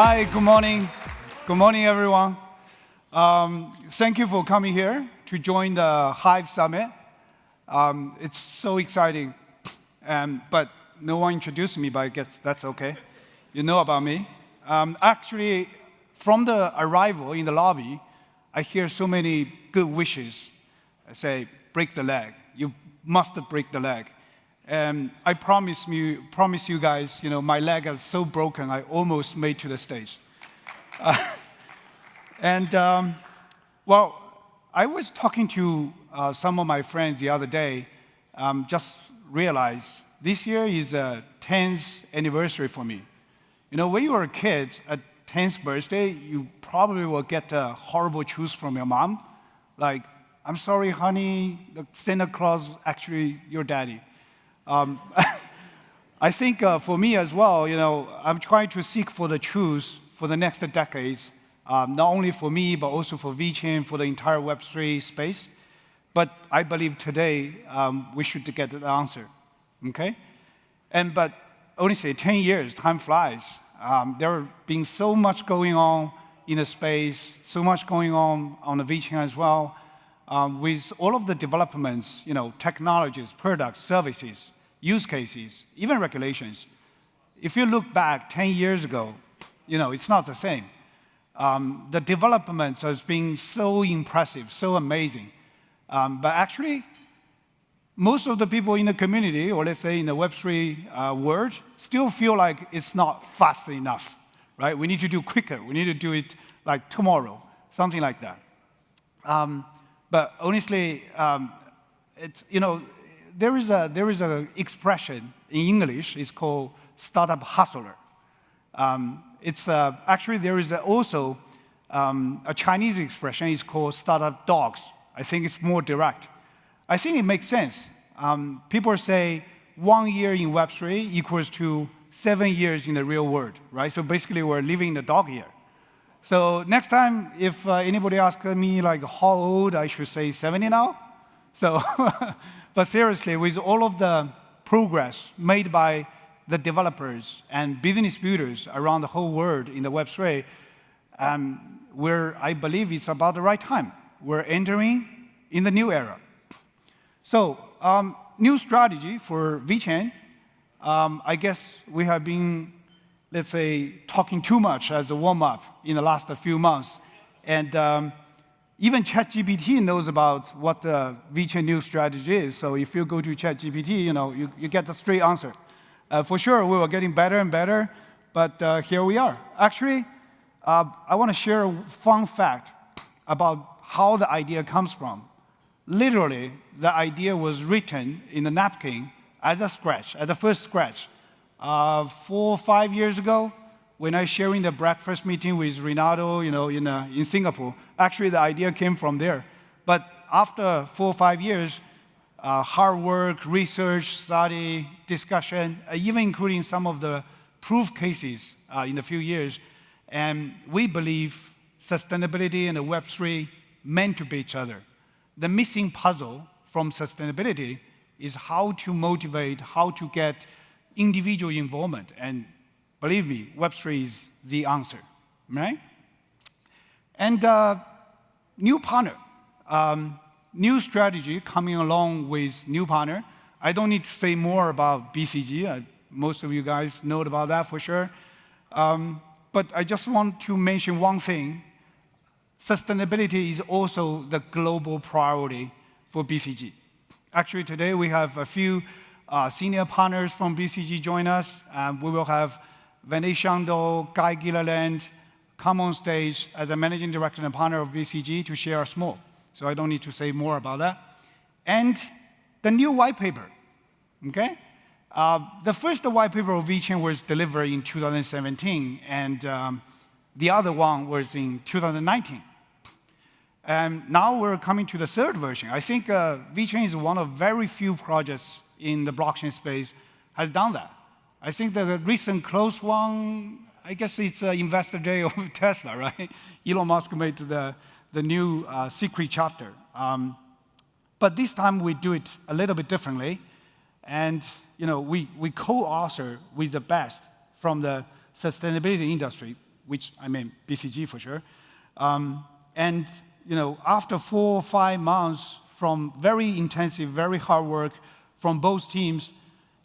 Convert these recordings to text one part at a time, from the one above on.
Hi, good morning. Good morning, everyone. Thank you for coming here to join the HiVe Summit. It's so exciting, but no one introduced me, but I guess that's okay. You know about me. Actually, from the arrival in the lobby, I hear so many good wishes. I say, break the leg. You must break the leg. And I promise you guys, my leg is so broken, I almost made to the stage. Well, I was talking to some of my friends the other day, just realized this year is the 10th anniversary for me. When you were a kid, at 10th birthday, you probably will get a horrible choose from your mom, like, I'm sorry, honey, the Santa Claus actually your daddy. I think for me as well, I'm trying to seek for the truth for the next decades, not only for me, but also for VeChain, for the entire Web3 space. But I believe today we should get the answer, okay? But honestly, 10 years, time flies. There has been so much going on in the space, so much going on the VeChain as well, with all of the developments, technologies, products, services, use cases, even regulations. If you look back 10 years ago, it's not the same. The developments has been so impressive, so amazing. But actually, most of the people in the community, or let's say in the Web3 world, still feel like it's not fast enough, right? We need to do quicker. We need to do it like tomorrow, something like that. But honestly, there is a expression in English. It's called startup hustler. Actually there is also a Chinese expression. It's called startup dogs. I think it's more direct. I think it makes sense. People say 1 year in Web3 equals to 7 years in the real world, right? So basically, we're living in the dog year. So next time, if anybody asks me like how old, I should say 70 now. So, but seriously, with all of the progress made by the developers and business builders around the whole world in the Web3, I believe it's about the right time. We're entering in the new era. So, new strategy for VeChain. I guess we have been, let's say, talking too much as a warm-up in the last few months. And even ChatGPT knows about what the VeChain new strategy is. So if you go to ChatGPT, you get the straight answer. For sure, we were getting better and better, but here we are. Actually, I want to share a fun fact about how the idea comes from. Literally, the idea was written in a napkin as a scratch, as the first scratch. 4 or 5 years ago, when I was sharing the breakfast meeting with Renato, in Singapore, actually the idea came from there. But after 4 or 5 years, hard work, research, study, discussion, even including some of the proof cases in a few years, and we believe sustainability and the Web3 meant to be each other. The missing puzzle from sustainability is how to motivate, how to get individual involvement. And believe me, Web3 is the answer, right? And new partner, new strategy coming along with new partner. I don't need to say more about BCG. Most of you guys know about that for sure. But I just want to mention one thing. Sustainability is also the global priority for BCG. Actually, today we have a few senior partners from BCG join us. We will have Vinay Shando, Guy Gilliland come on stage as a managing director and partner of BCG to share us more. So I don't need to say more about that. And the new white paper, okay? The first white paper of VeChain was delivered in 2017, and the other one was in 2019. And now we're coming to the third version. I think VeChain is one of very few projects in the blockchain space has done that. I think the recent close one, I guess it's Investor Day of Tesla, right? Elon Musk made the new secret chapter. But this time we do it a little bit differently. And we co-author with the best from the sustainability industry. which I mean BCG for sure. And after 4 or 5 months from very intensive, very hard work from both teams,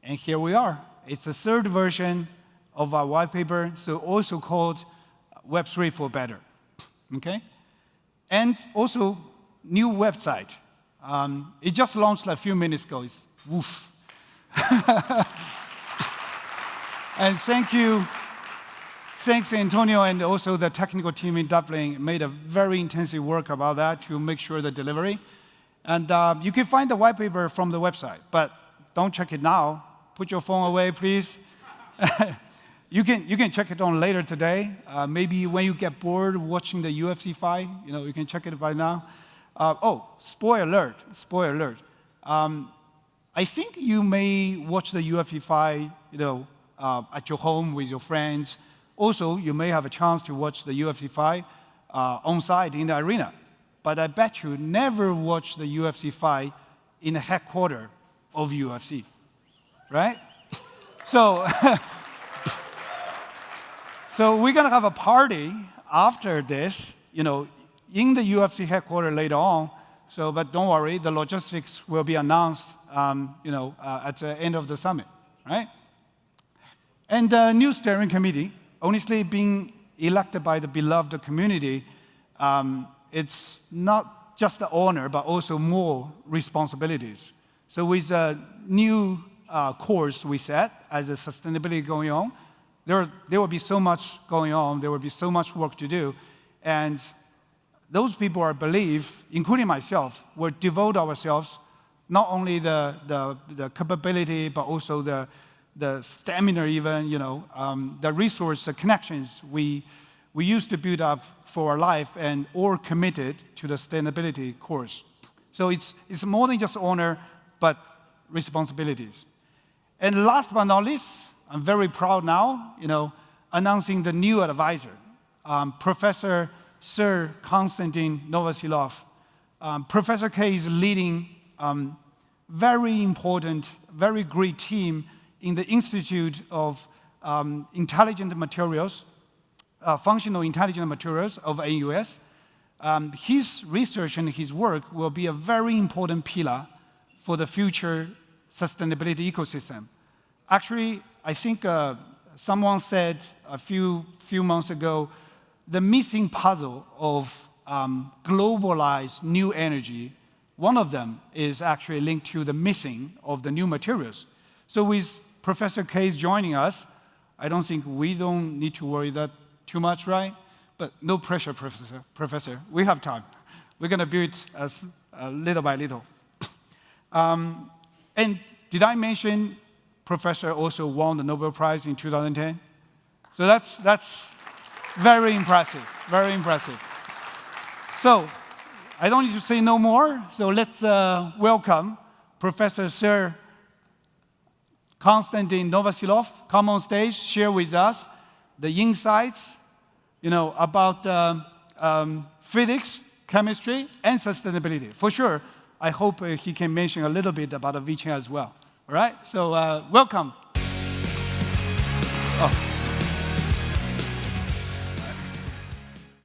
and here we are. It's the third version of our white paper, so also called Web3 for Better. Okay? And also, new website. It just launched a few minutes ago. It's woof. And thanks Antonio and also the technical team in Dublin made a very intensive work about that to make sure the delivery. And you can find the white paper from the website, but don't check it now. Put your phone away, please. You can check it on later today. Maybe when you get bored watching the UFC fight, you can check it by now. Spoiler alert. I think you may watch the UFC fight, at your home with your friends. Also, you may have a chance to watch the UFC fight on site in the arena. But I bet you never watch the UFC fight in the headquarters of UFC, right? So, so we're gonna have a party after this, in the UFC headquarters later on. So, but don't worry, the logistics will be announced, at the end of the summit, right? And the new steering committee, honestly, being elected by the beloved community, it's not just the honor, but also more responsibilities. So with a new course we set as a sustainability going on, there will be so much going on, there will be so much work to do, and those people, I believe, including myself, will devote ourselves not only the capability, but also the stamina even, the resource, the connections we used to build up for our life and all committed to the sustainability course. So it's more than just honor, but responsibilities. And last but not least, I'm very proud now, announcing the new advisor, Professor Sir Konstantin Novoselov. Professor K is leading very important, very great team in the Institute of Intelligent Materials, Functional Intelligent Materials of AUS. His research and his work will be a very important pillar for the future sustainability ecosystem. Actually, I think someone said a few months ago, the missing puzzle of globalized new energy, one of them is actually linked to the missing of the new materials. So with Professor Case joining us, I don't think we don't need to worry that too much, right? But no pressure, Professor. We have time. We're going to build as little by little. And did I mention Professor also won the Nobel Prize in 2010? So that's very impressive, very impressive. So I don't need to say no more. So let's welcome Professor Sir Konstantin Novoselov. Come on stage, share with us the insights, about physics, chemistry, and sustainability. For sure, I hope he can mention a little bit about VeChain as well. All right, so welcome. Oh.